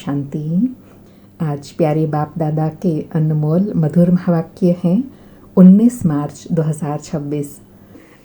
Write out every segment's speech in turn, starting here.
शांति। आज प्यारे बाप दादा के अनमोल मधुर महावाक्य हैं 19 मार्च 2026।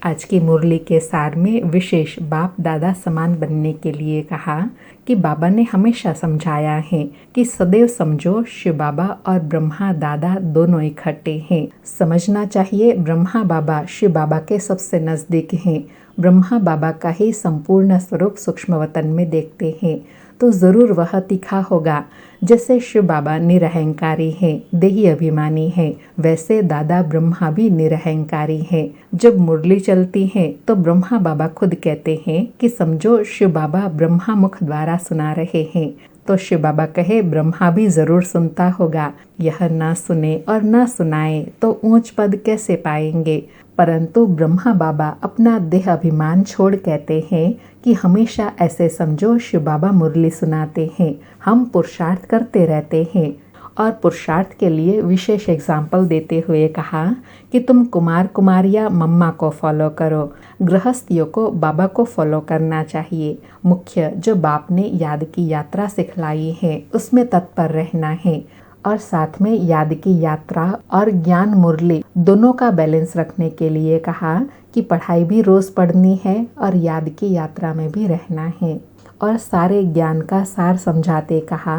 आज की मुरली के सार में विशेष बाप दादा समान बनने के लिए कहा कि बाबा ने हमेशा समझाया है कि सदैव समझो शिव बाबा और ब्रह्मा दादा दोनों इकट्ठे हैं। समझना चाहिए ब्रह्मा बाबा शिव बाबा के सबसे नज़दीक हैं। ब्रह्मा बाबा का ही संपूर्ण स्वरूप सूक्ष्म वतन में देखते हैं तो ज़रूर वह तीखा होगा। जैसे शिव बाबा निरहंकारी हैं, देही अभिमानी हैं, वैसे दादा ब्रह्मा भी निरहंकारी हैं। जब मुरली चलती है तो ब्रह्मा बाबा खुद कहते हैं कि समझो शिव बाबा ब्रह्मा मुख द्वारा सुना रहे हैं। तो शिव बाबा कहे ब्रह्मा भी ज़रूर सुनता होगा। यह ना सुने और ना सुनाए तो ऊंच पद कैसे पाएंगे। परंतु ब्रह्मा बाबा अपना देह अभिमान छोड़ कहते हैं कि हमेशा ऐसे समझो शिव बाबा मुरली सुनाते हैं, हम पुरुषार्थ करते रहते हैं। और पुरुषार्थ के लिए विशेष एग्जाम्पल देते हुए कहा कि तुम कुमार कुमारियाँ मम्मा को फॉलो करो, गृहस्थियों को बाबा को फॉलो करना चाहिए। मुख्य जो बाप ने याद की यात्रा सिखलाई है उसमें तत्पर रहना है और साथ में याद की यात्रा और ज्ञान मुरली दोनों का बैलेंस रखने के लिए कहा कि पढ़ाई भी रोज़ पढ़नी है और याद की यात्रा में भी रहना है। और सारे ज्ञान का सार समझाते कहा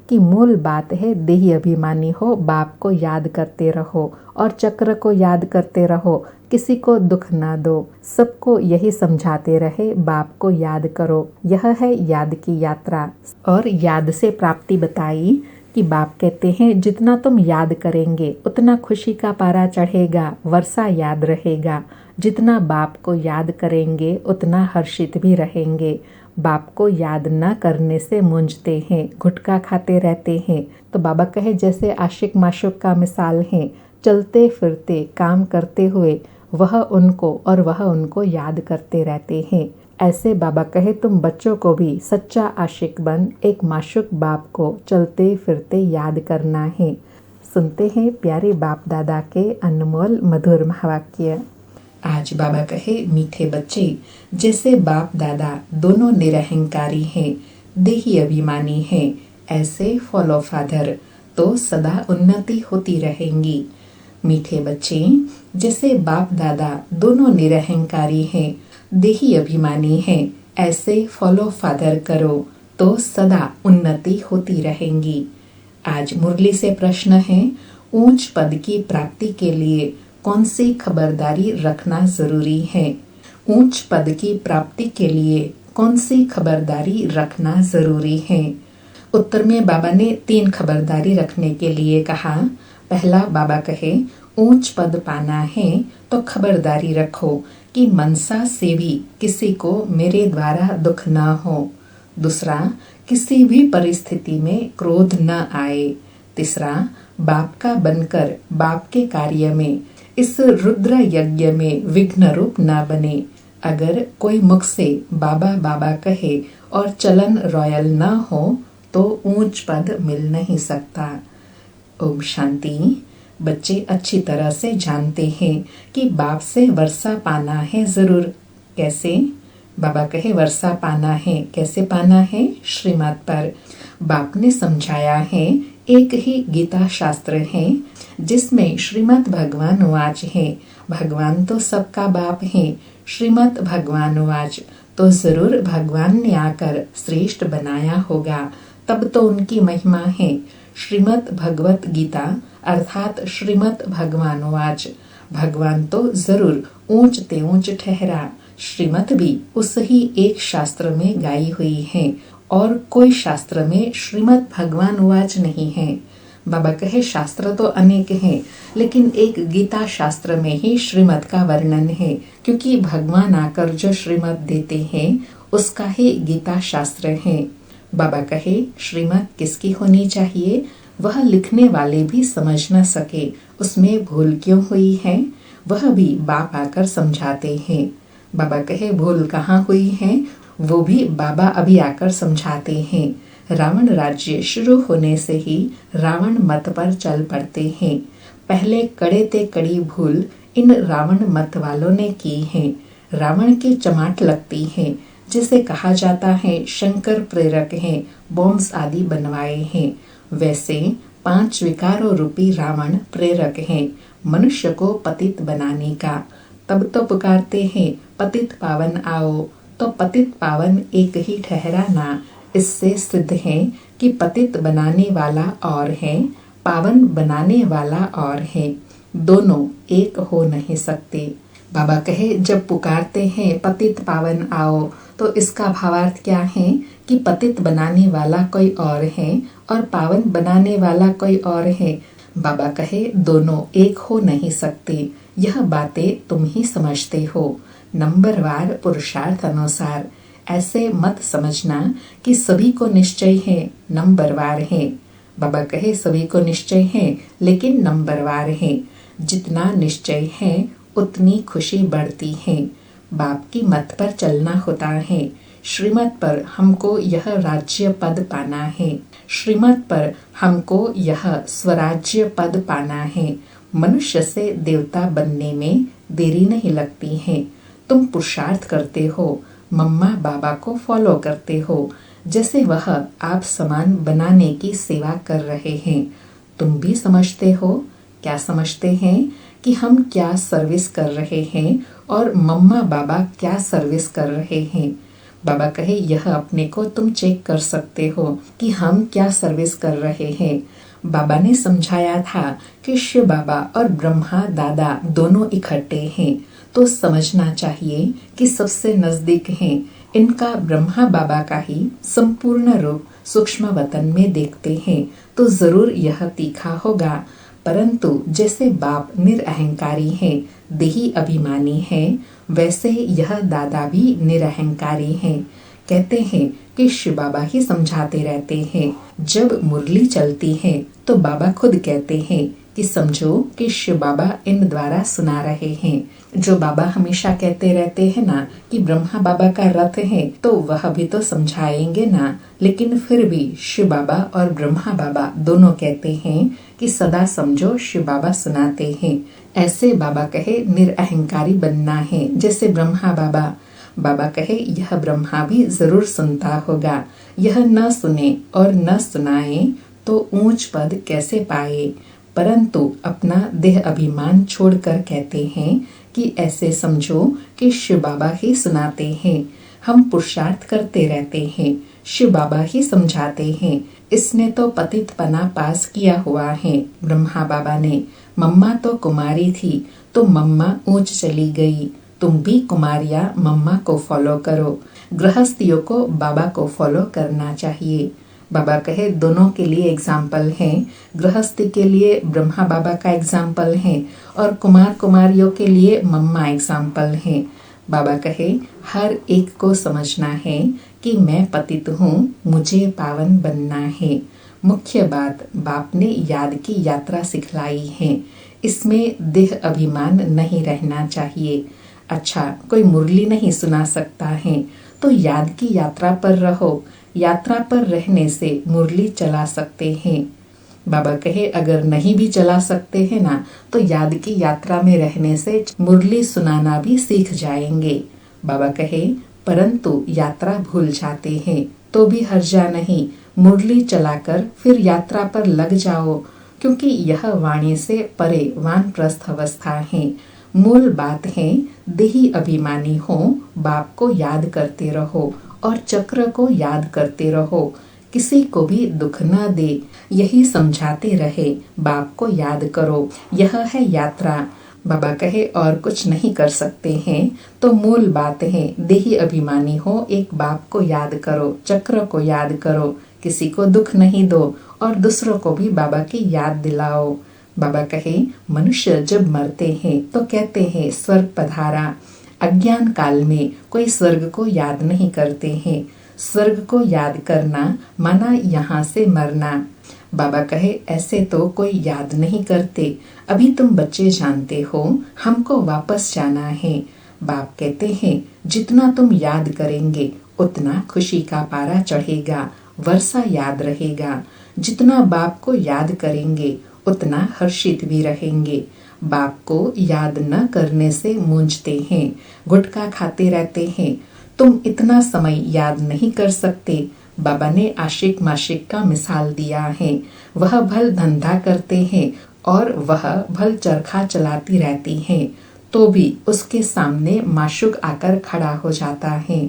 कि मूल बात है देही अभिमानी हो, बाप को याद करते रहो और चक्र को याद करते रहो, किसी को दुख ना दो, सबको यही समझाते रहे बाप को याद करो। यह है याद की यात्रा। और याद से प्राप्ति बताई कि बाप कहते हैं जितना तुम याद करेंगे उतना खुशी का पारा चढ़ेगा, वर्षा याद रहेगा। जितना बाप को याद करेंगे उतना हर्षित भी रहेंगे। बाप को याद न करने से मूंझते हैं, गुटखा खाते रहते हैं। तो बाबा कहे जैसे आशिक माशुक का मिसाल है, चलते फिरते काम करते हुए वह उनको याद करते रहते हैं। ऐसे बाबा कहे तुम बच्चों को भी सच्चा आशिक बन एक माशुक बाप को चलते फिरते याद करना है। सुनते हैं प्यारे बाप दादा के अनमोल मधुर महावाक्य। आज बाबा कहे मीठे बच्चे, जैसे बाप दादा दोनों निरहंकारी हैं, देही अभिमानी हैं, ऐसे फॉलो फादर तो सदा उन्नति होती रहेंगी। मीठे बच्चे, जैसे बाप दादा दोनों निरहंकारी हैं, देही अभिमानी हैं, ऐसे फॉलो फादर करो तो सदा उन्नति होती रहेंगी। आज मुरली से प्रश्न है, ऊंच पद की प्राप्ति के लिए कौन सी खबरदारी रखना जरूरी है? ऊंच पद की प्राप्ति के लिए कौन सी खबरदारी रखना जरूरी है? उत्तर में बाबा ने 3 खबरदारी रखने के लिए कहा। पहला बाबा कहे ऊंच पद पाना है तो खबरदारी रखो कि मनसा से भी किसी को मेरे द्वारा दुख न हो। दूसरा, किसी भी परिस्थिति में क्रोध न आए। तीसरा, बाप का बनकर बाप के कार्य में इस रुद्र यज्ञ में विघ्न रूप न बने। अगर कोई मुख से बाबा बाबा कहे और चलन रॉयल न हो तो ऊंच पद मिल नहीं सकता। ओम शांति। बच्चे अच्छी तरह से जानते हैं कि बाप से वर्षा पाना है जरूर। कैसे? बाबा कहे वर्षा पाना है, कैसे पाना है? श्रीमत पर बाप ने समझाया है। एक ही गीता शास्त्र है जिसमें श्रीमद् भगवान वाच है, भगवान तो सबका बाप है। श्रीमद् भगवान वाच तो जरूर भगवान ने आकर श्रेष्ठ बनाया होगा, तब तो उनकी महिमा है। श्रीमद् भगवत गीता अर्थात श्रीमद् भगवान वाच, भगवान तो जरूर ऊंच ते ऊंच ठहरा। श्रीमत भी उस ही एक शास्त्र में गाई हुई है और कोई शास्त्र में श्रीमद् भगवान वाच नहीं है। बाबा कहे शास्त्र तो अनेक हैं, लेकिन एक गीता शास्त्र में ही श्रीमद् का वर्णन है, क्योंकि भगवान आकर जो श्रीमद् देते हैं उसका ही गीता शास्त्र है। बाबा कहे श्रीमद् किसकी होनी चाहिए? वह लिखने वाले भी समझ न सके उसमें भूल क्यों हुई है, वह भी बाप आकर समझाते हैं। बाबा कहे भूल कहाँ हुई है, वो भी बाबा अभी आकर समझाते हैं। रावण राज्य शुरू होने से ही रावण मत पर चल पड़ते हैं। पहले कड़े ते कड़ी भूल इन रावण मत वालों ने की है। रावण की चमाट लगती है जिसे कहा जाता है शंकर प्रेरक हैं, बॉम्ब्स आदि बनवाए हैं, वैसे 5 विकारों रूपी रावण प्रेरक हैं मनुष्य को पतित बनाने का। तब तो पुकारते हैं पतित पावन आओ, तो पतित पावन एक ही ठहरा ना। इससे सिद्ध है कि पतित बनाने वाला और है, पावन बनाने वाला और है, दोनों एक हो नहीं सकते। बाबा कहे जब पुकारते हैं पतित पावन आओ, तो इसका भावार्थ क्या है कि पतित बनाने वाला कोई और है और पावन बनाने वाला कोई और है। बाबा कहे दोनों एक हो नहीं सकते, यह बातें तुम ही समझते हो। नंबरवार पुरुषार्थ अनुसार ऐसे मत समझना कि सभी को निश्चय है, नंबरवार है। बाबा कहे सभी को निश्चय है लेकिन नंबरवार है। जितना निश्चय है उतनी खुशी बढ़ती है। बाप की मत पर चलना होता है। श्रीमत पर हमको यह राज्य पद पाना है, श्रीमत पर हमको यह स्वराज्य पद पाना है। मनुष्य से देवता बनने में देरी नहीं लगती है। तुम पुरुषार्थ करते हो, मम्मा बाबा को फॉलो करते हो, जैसे वह आप समान बनाने की सेवा कर रहे हैं। तुम भी समझते हो, क्या समझते हैं कि हम क्या सर्विस कर रहे हैं और मम्मा बाबा क्या सर्विस कर रहे हैं। बाबा कहे यह अपने को तुम चेक कर सकते हो कि हम क्या सर्विस कर रहे हैं। बाबा ने समझाया था कि शिव बाबा और ब्रह्मा दादा दोनों इकट्ठे हैं, तो समझना चाहिए कि सबसे नजदीक हैं। इनका ब्रह्मा बाबा का ही संपूर्ण रूप सूक्ष्म वतन में देखते हैं तो जरूर यह तीखा होगा। परंतु जैसे बाप निरअहंकारी हैं, देही अभिमानी हैं, वैसे यह दादा भी निरअहंकारी हैं। कहते हैं कि शिव बाबा ही समझाते रहते हैं। जब मुरली चलती है तो बाबा खुद कहते हैं कि समझो कि शिव बाबा इन द्वारा सुना रहे हैं। जो बाबा हमेशा कहते रहते हैं ना कि ब्रह्मा बाबा का रथ है, तो वह भी तो समझाएंगे ना। लेकिन फिर भी शिव बाबा और ब्रह्मा बाबा दोनों कहते हैं कि सदा समझो शिव बाबा सुनाते हैं। ऐसे बाबा कहे निरअहंकारी बनना है जैसे ब्रह्मा बाबा। बाबा कहे यह ब्रह्मा भी जरूर सुनता होगा, यह न सुने और न सुनाए तो ऊंच पद कैसे पाए। परंतु अपना देह अभिमान छोड़कर कहते हैं कि ऐसे समझो कि शिव बाबा ही सुनाते हैं। हम पुरुषार्थ करते रहते हैं, शिव बाबा ही समझाते हैं। इसने तो पतितपना पास किया हुआ है ब्रह्मा बाबा ने। मम्मा तो कुमारी थी तो मम्मा ऊंच चली गई। तुम भी कुमारियां मम्मा को फॉलो करो। गृहस्थियों को बाबा को फॉलो करना चाहिए। बाबा कहे दोनों के लिए एग्जाम्पल है। गृहस्थी के लिए ब्रह्मा बाबा का एग्जाम्पल है और कुमार कुमारियों के लिए मम्मा एग्जाम्पल है। बाबा कहे हर एक को समझना है कि मैं पतित हूँ, मुझे पावन बनना है। मुख्य बात बाप ने याद की यात्रा सिखलाई है। इसमें देह अभिमान नहीं रहना चाहिए। अच्छा, कोई मुरली नहीं सुना सकता है तो याद की यात्रा पर रहो। यात्रा पर रहने से मुरली चला सकते हैं। बाबा कहे अगर नहीं भी चला सकते हैं ना, तो याद की यात्रा में रहने से मुरली सुनाना भी सीख जाएंगे। बाबा कहे परंतु यात्रा भूल जाते हैं तो भी हर्जा नहीं, मुरली चलाकर फिर यात्रा पर लग जाओ, क्योंकि यह वाणी से परे वानप्रस्थ अवस्था है। मूल बात है देही अभिमानी हो, बाप को याद करते रहो और चक्र को याद करते रहो। किसी को भी दुख न दे, यही समझाते रहे। बाप को याद करो, यह है यात्रा। बाबा कहे और कुछ नहीं कर सकते हैं तो मूल बात है देही अभिमानी हो, एक बाप को याद करो, चक्र को याद करो, किसी को दुख नहीं दो और दूसरों को भी बाबा की याद दिलाओ। बाबा कहे मनुष्य जब मरते हैं तो कहते हैं स्वर्ग पधारा। अज्ञान काल में कोई स्वर्ग को याद नहीं करते हैं। स्वर्ग को याद करना माना यहाँ से मरना। बाबा कहे ऐसे तो कोई याद नहीं करते। अभी तुम बच्चे जानते हो हमको वापस जाना है। बाप कहते हैं जितना तुम याद करेंगे उतना खुशी का पारा चढ़ेगा, वर्षा याद रहेगा। जितना बाप को याद करेंगे उतना हर्षित भी रहेंगे। बाप को याद न करने से मूंझते हैं, गुटखा खाते रहते हैं, तुम इतना समय याद नहीं कर सकते। बाबा ने आशिक माशिक का मिसाल दिया है। वह भल धंधा करते हैं और वह भल चरखा चलाती रहती है, तो भी उसके सामने माशुक आकर खड़ा हो जाता है।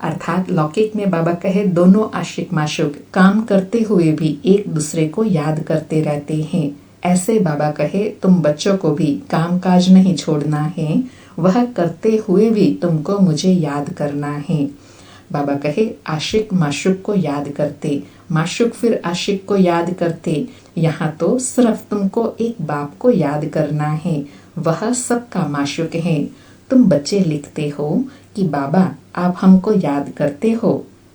अर्थात लौकिक में बाबा कहे दोनों आशिक माशुक काम करते हुए भी एक दूसरे को याद करते रहते हैं। ऐसे बाबा कहे तुम बच्चों को भी काम काज नहीं छोड़ना है, वह करते हुए भी तुमको मुझे याद करना है। बाबा कहे आशिक माशुक को याद करते, माशुक फिर आशिक को याद करते। यहाँ तो सिर्फ तुमको एक बाप को याद करना है, वह सबका माशुक है। तुम बच्चे लिखते हो कि बाबा आप हमको याद करते हो।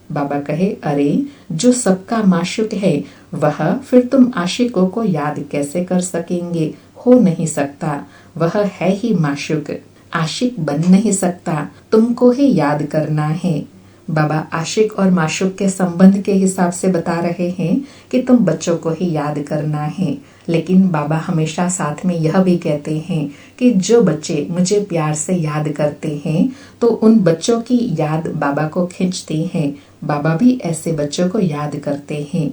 बाबा कहे अरे जो सबका माशुक है वह फिर तुम आशिकों को याद कैसे कर सकेंगे, हो नहीं सकता। वह है ही माशुक, आशिक बन नहीं सकता, तुमको ही याद करना है। बाबा आशिक और माशुक के संबंध के हिसाब से बता रहे हैं कि तुम बच्चों को ही याद करना है, लेकिन बाबा हमेशा साथ में यह भी कहते हैं कि जो बच्चे मुझे प्यार से याद करते हैं तो उन बच्चों की याद बाबा को खींचती है। बाबा भी ऐसे बच्चों को याद करते हैं।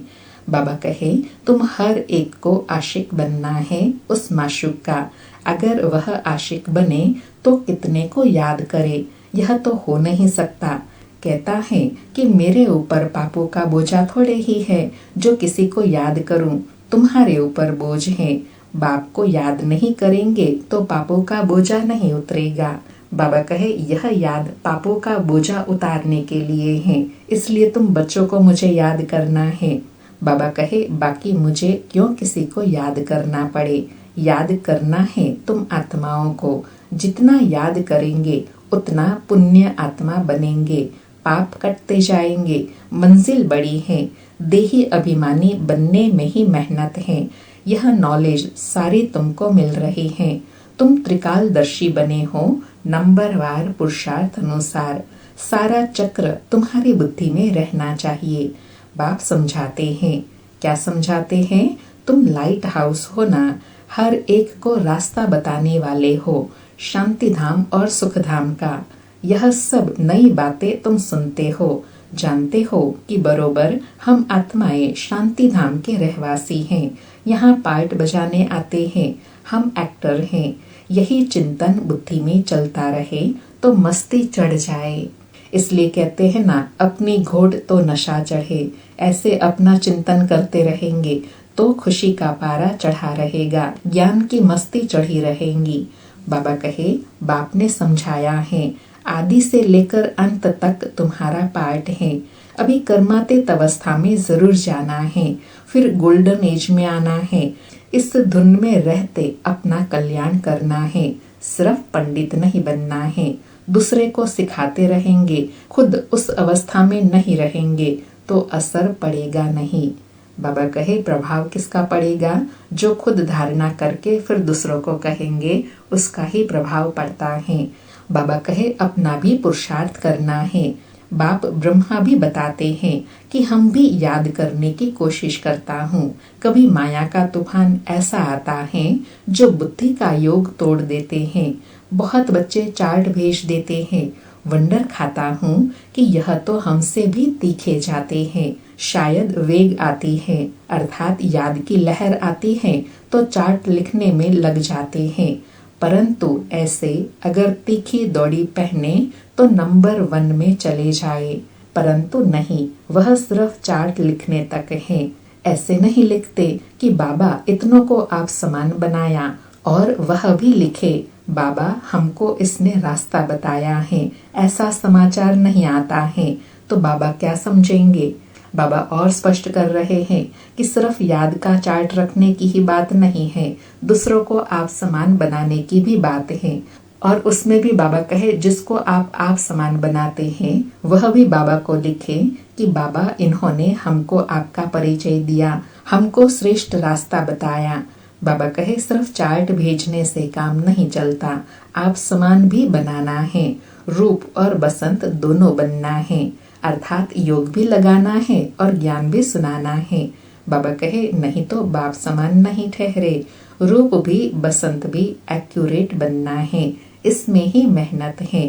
बाबा कहे तुम हर एक को आशिक बनना है उस माशुक का। अगर वह आशिक बने तो कितने को याद करे, यह तो हो नहीं सकता। कहता है कि मेरे ऊपर पापों का बोझा थोड़े ही है जो किसी को याद करूं, तुम्हारे ऊपर बोझ है। बाप को याद नहीं करेंगे तो पापों का बोझा नहीं उतरेगा। बाबा कहे यह याद पापों का बोझा उतारने के लिए है, इसलिए तुम बच्चों को मुझे याद करना है। बाबा कहे बाकी मुझे क्यों किसी को याद करना पड़े, याद करना है तुम आत्माओं को। जितना याद करेंगे उतना पुण्य आत्मा बनेंगे, पाप कटते जाएंगे। मंजिल बड़ी है, देही अभिमानी बनने में ही मेहनत है। यह नॉलेज सारी तुमको मिल रही है। तुम त्रिकालदर्शी बने हो, नंबरवार पुरुषार्थ अनुसार। सारा चक्र तुम्हारी बुद्धि में रहना चाहिए। बाप समझाते हैं, क्या समझाते हैं? तुम लाइट हाउस हो ना, हर एक को रास्ता बताने वाले हो, शांति धाम और सुख धाम का। यह सब नई बातें तुम सुनते हो, जानते हो कि बरोबर हम आत्माएं शांति धाम के रहवासी हैं, यहाँ पार्ट बजाने आते हैं, हम एक्टर हैं। यही चिंतन बुद्धि में चलता रहे तो मस्ती चढ़ जाए। इसलिए कहते हैं ना, अपनी घोड़ तो नशा चढ़े। ऐसे अपना चिंतन करते रहेंगे तो खुशी का पारा चढ़ा रहेगा, ज्ञान की मस्ती चढ़ी रहेंगी। बाबा कहे बाप ने समझाया है, आदि से लेकर अंत तक तुम्हारा पार्ट है। अभी कर्मातीत अवस्था में जरूर जाना है, फिर गोल्डन एज में आना है। इस धुन में रहते अपना कल्याण करना है, सिर्फ पंडित नहीं बनना है। दूसरे को सिखाते रहेंगे, खुद उस अवस्था में नहीं रहेंगे तो असर पड़ेगा नहीं। बाबा कहे प्रभाव किसका पड़ेगा? जो खुद धारणा करके फिर दूसरों को कहेंगे, उसका ही प्रभाव पड़ता है। बाबा कहे अपना भी पुरुषार्थ करना है। बाप ब्रह्मा भी बताते हैं कि हम भी याद करने की कोशिश करता हूँ। कभी माया का तूफान ऐसा आता है जो बुद्धि का योग तोड़ देते हैं। बहुत बच्चे चार्ट भेज देते हैं, वंडर खाता हूँ कि यह तो हमसे भी तीखे जाते हैं। शायद वेग आती है, अर्थात याद की लहर आती है तो चार्ट लिखने में लग जाते हैं। परंतु ऐसे अगर तीखी दौड़ी पहने तो नंबर 1 में चले जाए, परंतु नहीं, वह सिर्फ चार्ट लिखने तक है। ऐसे नहीं लिखते कि बाबा इतनों को आप समान बनाया और वह भी लिखे बाबा हमको इसने रास्ता बताया है, ऐसा समाचार नहीं आता है। तो बाबा क्या समझेंगे? बाबा और स्पष्ट कर रहे हैं कि सिर्फ याद का चार्ट रखने की ही बात नहीं है, दूसरों को आप समान बनाने की भी बात है। और उसमें भी बाबा कहे जिसको आप समान बनाते हैं वह भी बाबा को लिखे कि बाबा इन्होंने हमको आपका परिचय दिया, हमको श्रेष्ठ रास्ता बताया। बाबा कहे सिर्फ चार्ट भेजने से काम नहीं चलता, आप समान भी बनाना है, रूप और बसंत दोनों बनना है, अर्थात योग भी लगाना है और ज्ञान भी सुनाना है। बाबा कहे नहीं तो बाप समान नहीं ठहरे, रूप भी बसंत भी एक्यूरेट बनना है, इसमें ही मेहनत है।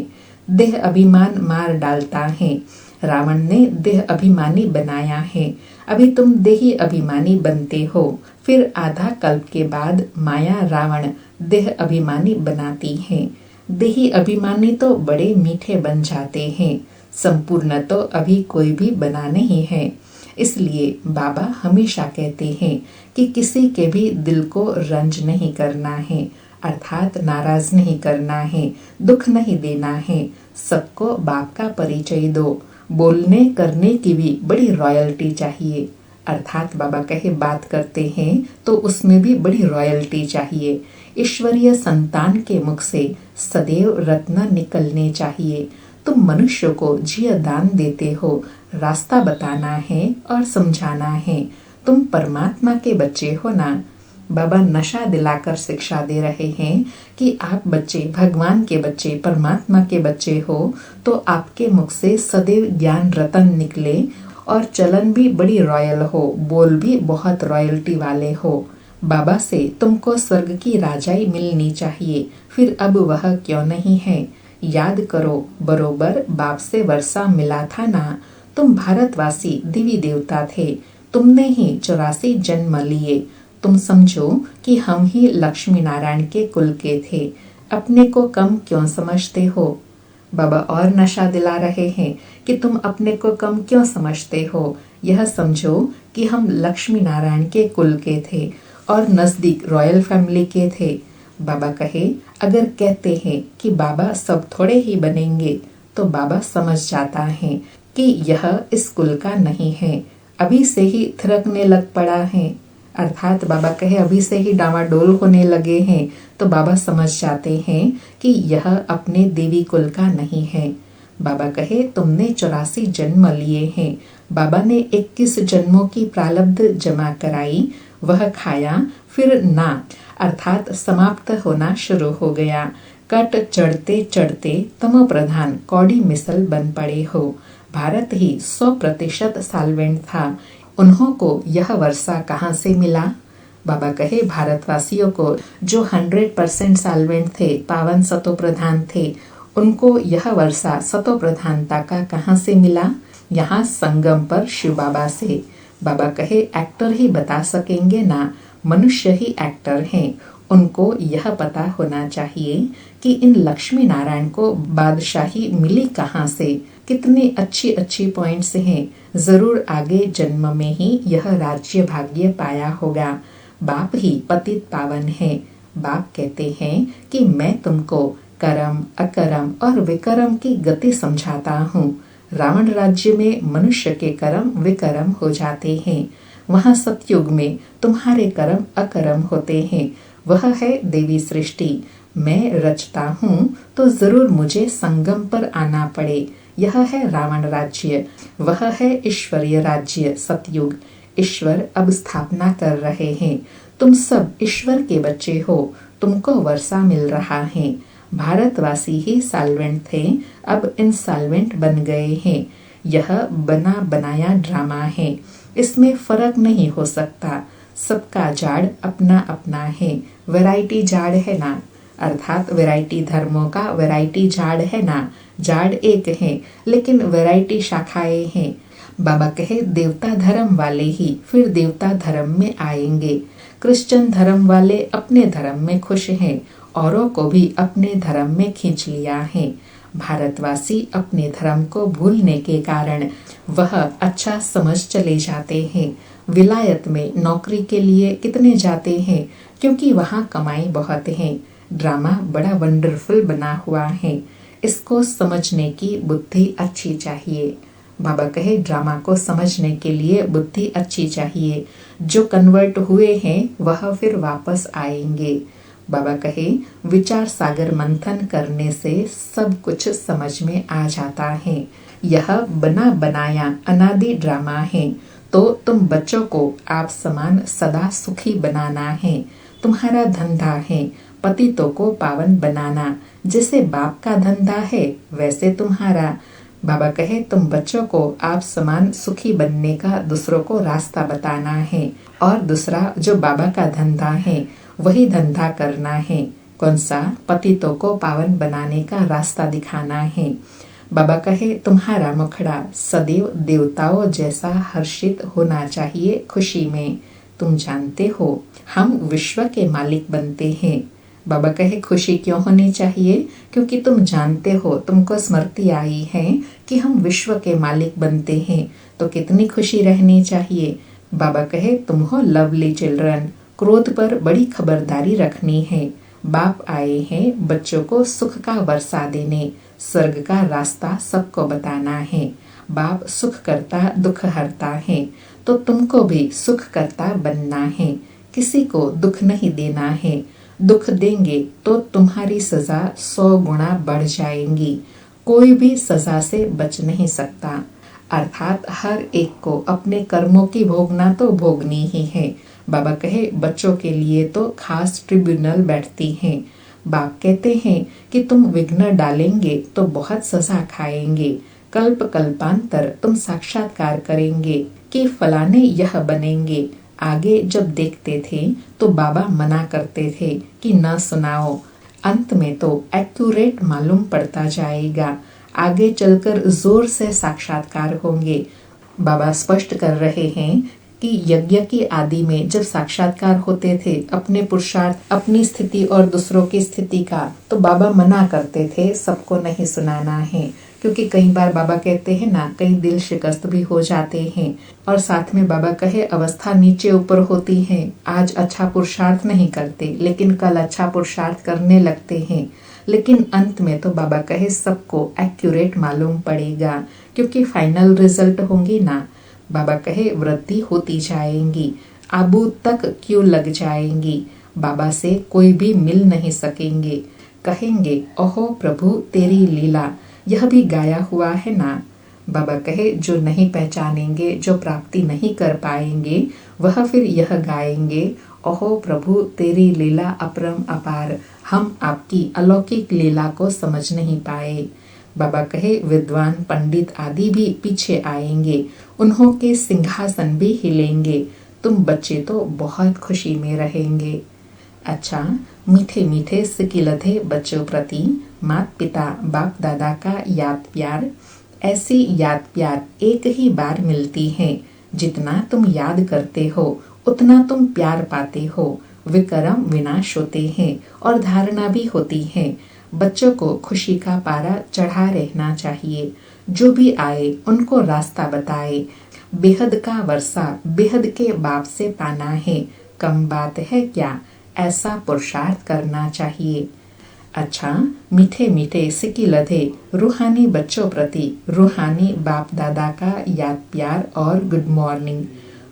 देह अभिमान मार डालता है। रावण ने देह अभिमानी बनाया है, अभी तुम देही अभिमानी बनते हो। फिर आधा कल्प के बाद माया रावण देह अभिमानी बनाती है। देही अभिमानी तो बड़े मीठे बन जाते हैं, संपूर्ण तो अभी कोई भी बना नहीं है। इसलिए बाबा हमेशा कहते हैं कि किसी के भी दिल को रंज नहीं करना है, अर्थात नाराज नहीं करना है, दुख नहीं देना है। सबको बाप का परिचय दो। बोलने करने की भी बड़ी रॉयल्टी चाहिए, अर्थात बाबा कहे बात करते हैं तो उसमें भी बड़ी रॉयल्टी चाहिए। ईश्वरीय संतान के मुख से सदैव रत्न निकलने चाहिए। तुम मनुष्य को जिया दान देते हो, रास्ता बताना है और समझाना है। तुम परमात्मा के बच्चे हो ना। बाबा नशा दिलाकर शिक्षा दे रहे हैं कि आप बच्चे, भगवान के बच्चे, परमात्मा के बच्चे हो तो आपके मुख से सदैव ज्ञान रतन निकले और चलन भी बड़ी रॉयल हो, बोल भी बहुत रॉयल्टी वाले हो। बाबा से तुमको स्वर्ग की राजाई मिलनी चाहिए, फिर अब वह क्यों नहीं है। याद करो, बरोबर बाप से वर्षा मिला था ना। तुम भारतवासी देवी देवता थे, तुमने ही 84 जन्म लिए। तुम समझो कि हम ही लक्ष्मी नारायण के कुल के थे, अपने को कम क्यों समझते हो। बाबा और नशा दिला रहे हैं कि तुम अपने को कम क्यों समझते हो। यह समझो कि हम लक्ष्मी नारायण के कुल के थे और नजदीक रॉयल फैमिली के थे। बाबा कहे, अगर कहते हैं कि बाबा सब थोड़े ही बनेंगे तो बाबा समझ जाता है कि यह इस कुल का नहीं है, अभी से ही थिरकने लग पड़ा है। अर्थात बाबा कहे अभी से ही डावाडोल होने लगे हैं तो बाबा समझ जाते हैं कि यह अपने देवी कुल का नहीं है। बाबा कहे तुमने 84 जन्म लिए हैं। बाबा ने 21 जन्मों की प्रारब्ध जमा कराई, वह खाया, फिर ना अर्थात समाप्त होना शुरू हो गया। कट चढ़ते चढ़ते तमो प्रधान कौड़ी मिसल बन पड़े हो। भारत ही 100% साल्वेंट था, उन्हों को यह वर्षा कहाँ से मिला। बाबा कहे भारतवासियों को जो 100% साल्वेंट थे, पावन सतो प्रधान थे, उनको यह वर्षा सतो प्रधानता का कहाँ से मिला। यहाँ संगम पर शिव बाबा से। बाबा कहे एक्टर ही बता सकेंगे ना, मनुष्य ही एक्टर हैं। उनको यह पता होना चाहिए कि इन लक्ष्मी नारायण को बादशाही मिली कहाँ से, कितनी अच्छी अच्छी पॉइंट्स हैं। जरूर आगे जन्म में ही यह राज्य भाग्य पाया होगा। बाप ही पतित पावन है। बाप कहते हैं कि मैं तुमको कर्म, अकर्म और विकर्म की गति समझाता हूँ। रावण राज्य में मनुष्य के कर्म विकर्म हो जाते हैं, वहाँ सतयुग में तुम्हारे कर्म अकर्म होते हैं। वह है देवी सृष्टि। मैं रचता हूँ तो जरूर मुझे संगम पर आना पड़े। यह है रावण राज्य, वह है ईश्वरीय राज्य सतयुग। ईश्वर अब स्थापना कर रहे हैं। तुम सब ईश्वर के बच्चे हो, तुमको वर्षा मिल रहा है। भारतवासी ही साल्वेंट थे, अब इंसाल्वेंट बन गए हैं। यह बना बनाया ड्रामा है, इसमें फर्क नहीं हो सकता। सबका जाड़ अपना अपना है, वैरायटी जाड़ है ना, अर्थात वैरायटी धर्मों का वैरायटी जाड़ है ना। जाड़ एक है लेकिन वैरायटी शाखाएं हैं। बाबा कहे देवता धर्म वाले ही फिर देवता धर्म में आएंगे। क्रिश्चियन धर्म वाले अपने धर्म में खुश हैं, औरों को भी अपने धर्म में खींच लिया है। भारतवासी अपने धर्म को भूलने के कारण वह अच्छा समझ चले जाते हैं। विलायत में नौकरी के लिए कितने जाते हैं, क्योंकि वहाँ कमाई बहुत है। ड्रामा बड़ा वंडरफुल बना हुआ है, इसको समझने की बुद्धि अच्छी चाहिए। बाबा कहे ड्रामा को समझने के लिए बुद्धि अच्छी चाहिए। जो कन्वर्ट हुए हैं वह फिर वापस आएंगे। बाबा कहे विचार सागर मंथन करने से सब कुछ समझ में आ जाता है। यह बना बनाया अनादि ड्रामा है, तो तुम बच्चों को आप समान सदा सुखी बनाना है। तुम्हारा धंधा है पतितों को पावन बनाना, जैसे बाप का धंधा है वैसे तुम्हारा। बाबा कहे तुम बच्चों को आप समान सुखी बनने का दूसरों को रास्ता बताना है, और दूसरा जो बाबा का धंधा है वही धंधा करना है। कौन सा? पतितों को पावन बनाने का रास्ता दिखाना है। बाबा कहे तुम्हारा मुखड़ा सदैव देवताओं जैसा हर्षित होना चाहिए खुशी में। तुम जानते हो हम विश्व के मालिक बनते हैं। बाबा कहे खुशी क्यों होनी चाहिए? क्योंकि तुम जानते हो, तुमको स्मृति आई है कि हम विश्व के मालिक बनते हैं, तो कितनी खुशी रहनी चाहिए। बाबा कहे तुम हो लवली चिल्ड्रन, क्रोध पर बड़ी खबरदारी रखनी है। बाप आए हैं बच्चों को सुख का वर्षा देने, स्वर्ग का रास्ता सबको बताना है। बाप सुख करता दुख हरता है, तो तुमको भी सुख करता बनना है। किसी को दुख नहीं देना है। दुख देंगे तो तुम्हारी सजा 100 गुना बढ़ जाएंगी। कोई भी सजा से बच नहीं सकता। अर्थात हर एक को अपने कर्मों की भोगना तो भोगनी ही है। बाबा कहे बच्चों के लिए तो खास ट्रिब्यूनल बैठती हैं। बाप कहते हैं कि तुम विघ्न डालेंगे तो बहुत सजा खाएंगे। कल्प कल्पांतर तुम साक्षात्कार करेंगे कि फलाने यह बनेंगे। आगे जब देखते थे तो बाबा मना करते थे कि न सुनाओ। अंत में तो एक्यूरेट मालूम पड़ता जाएगा। आगे चलकर जोर से साक्षात्कार होंगे। बाबा स्पष्ट कर रहे हैं कि यज्ञ की आदि में जब साक्षात्कार होते थे अपने पुरुषार्थ, अपनी स्थिति और दूसरों की स्थिति का, तो बाबा मना करते थे सबको नहीं सुनाना है। क्योंकि कई बार बाबा कहते हैं ना, कई दिल शिकस्त भी हो जाते हैं। और साथ में बाबा कहे अवस्था नीचे ऊपर होती है। आज अच्छा पुरुषार्थ नहीं करते लेकिन कल अच्छा पुरुषार्थ करने लगते हैं। लेकिन अंत में तो बाबा कहे सबको एक्यूरेट मालूम पड़ेगा, क्योंकि फाइनल रिजल्ट होंगी ना। बाबा कहे वृद्धि होती जाएंगी, आबू तक क्यों लग जाएंगी। बाबा से कोई भी मिल नहीं सकेंगे। कहेंगे ओहो प्रभु तेरी लीला, यह भी गाया हुआ है ना। बाबा कहे जो नहीं पहचानेंगे, जो प्राप्ति नहीं कर पाएंगे, वह फिर यह गाएंगे ओहो प्रभु तेरी लीला अपरम अपार, हम आपकी अलौकिक लीला को समझ नहीं पाए। बाबा कहे विद्वान पंडित आदि भी पीछे आएंगे, उन्हों के सिंहासन भी हिलेंगे। तुम बच्चे तो बहुत खुशी में रहेंगे। अच्छा, मीठे मीठे सिकिलधे बच्चों प्रति माता पिता बाप दादा का याद प्यार। ऐसी याद प्यार एक ही बार मिलती है। जितना तुम याद करते हो उतना तुम प्यार पाते हो। विकर्म विनाश होते हैं और धारणा भी होती है। बच्चों को खुशी का पारा चढ़ा रहना चाहिए। जो भी आए उनको रास्ता बताए। बेहद का वर्षा बेहद के बाप से पाना है। कम बात है क्या, ऐसा पुरुषार्थ करना चाहिए। अच्छा, मीठे मीठे सिकिलधे रूहानी बच्चों प्रति रूहानी बाप दादा का याद प्यार और गुड मॉर्निंग।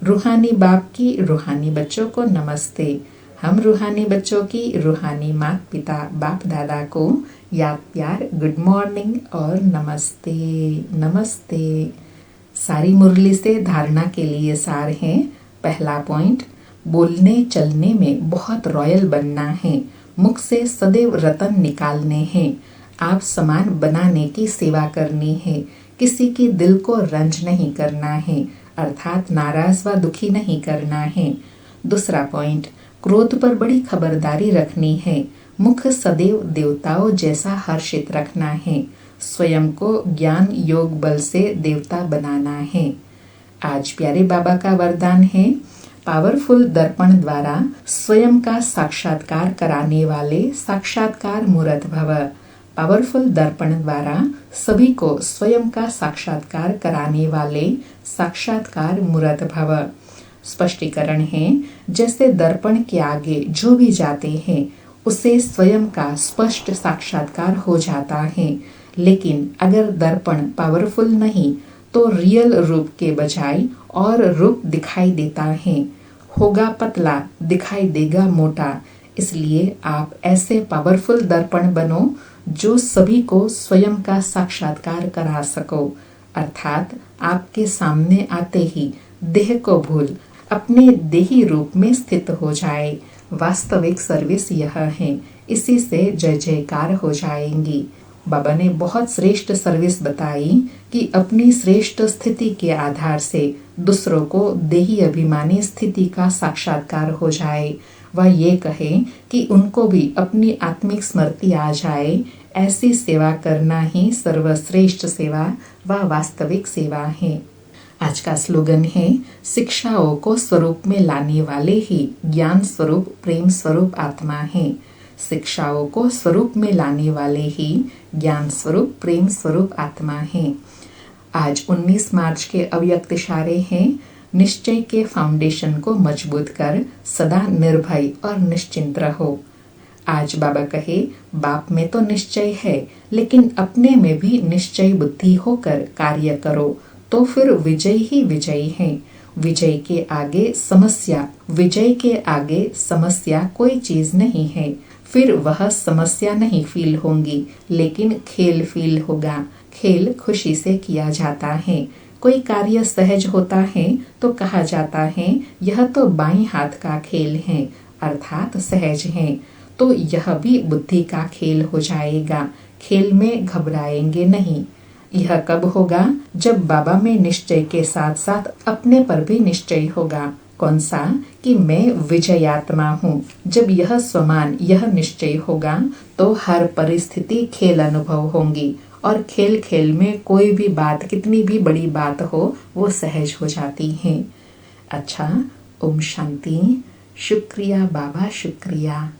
रूहानी बाप की रूहानी बच्चों को नमस्ते। हम रूहानी बच्चों की रूहानी माता पिता बाप दादा को याद प्यार, गुड मॉर्निंग और नमस्ते नमस्ते। सारी मुरली से धारणा के लिए सार है। पहला पॉइंट, बोलने चलने में बहुत रॉयल बनना है। मुख से सदैव रतन निकालने हैं। आप समान बनाने की सेवा करनी है। किसी की दिल को रंज नहीं करना है, अर्थात नाराज व दुखी नहीं करना है। दूसरा पॉइंट, क्रोध पर बड़ी खबरदारी रखनी है। मुख सदैव देवताओं जैसा हर्षित रखना है। स्वयं को ज्ञान योग बल से देवता बनाना है। आज प्यारे बाबा का वरदान है, पावरफुल दर्पण द्वारा स्वयं का साक्षात्कार कराने वाले साक्षात्कार मूर्त भव। पावरफुल दर्पण द्वारा सभी को स्वयं का साक्षात्कार कराने वाले साक्षात्कार मूर्त भव। स्पष्टीकरण है, जैसे दर्पण के आगे जो भी जाते हैं उसे स्वयं का स्पष्ट साक्षात्कार हो जाता है। लेकिन अगर दर्पण पावरफुल नहीं तो रियल रूप के बजाय और रूप दिखाई देता है। होगा पतला, दिखाई देगा मोटा। इसलिए आप ऐसे पावरफुल दर्पण बनो जो सभी को स्वयं का साक्षात्कार करा सको। अर्थात आपके सामने आते ही देह को भूल अपने देही रूप में स्थित हो जाए। वास्तविक सर्विस यह है। इसी से जय जयकार हो जाएंगी। बाबा ने बहुत श्रेष्ठ सर्विस बताई कि अपनी श्रेष्ठ स्थिति के आधार से दूसरों को देही अभिमानी स्थिति का साक्षात्कार हो जाए। वह ये कहे कि उनको भी अपनी आत्मिक स्मृति आ जाए। ऐसी सेवा करना ही सर्वश्रेष्ठ सेवा व वास्तविक सेवा है। आज का स्लोगन है, शिक्षाओं को स्वरूप में लाने वाले ही ज्ञान स्वरूप प्रेम स्वरूप आत्मा है। शिक्षाओं को स्वरूप में लाने वाले ही ज्ञान स्वरूप प्रेम स्वरूप आत्मा है। आज 19 मार्च के अव्यक्त इशारे हैं, निश्चय के फाउंडेशन को मजबूत कर सदा निर्भय और निश्चिंत रहो। आज बाबा कहे, बाप में तो निश्चय है, लेकिन अपने में भी निश्चय बुद्धि होकर कार्य करो तो फिर विजय ही विजय है। विजय के आगे समस्या कोई चीज नहीं है। फिर वह समस्या नहीं फील होंगी, लेकिन खेल फील होगा। खेल खुशी से किया जाता है। कोई कार्य सहज होता है तो कहा जाता है, यह तो बाएं हाथ का खेल है, अर्थात सहज है। तो यह भी बुद्धि का खेल हो जाएगा। खेल में घबराएंगे नहीं। यह कब होगा? जब बाबा में निश्चय के साथ साथ अपने पर भी निश्चय होगा। कौन सा? कि मैं विजयात्मा हूँ। जब यह स्वमान, यह निश्चय होगा तो हर परिस्थिति खेल अनुभव होंगी और खेल खेल में कोई भी बात, कितनी भी बड़ी बात हो, वो सहज हो जाती है। अच्छा, ओम शांति। शुक्रिया बाबा, शुक्रिया।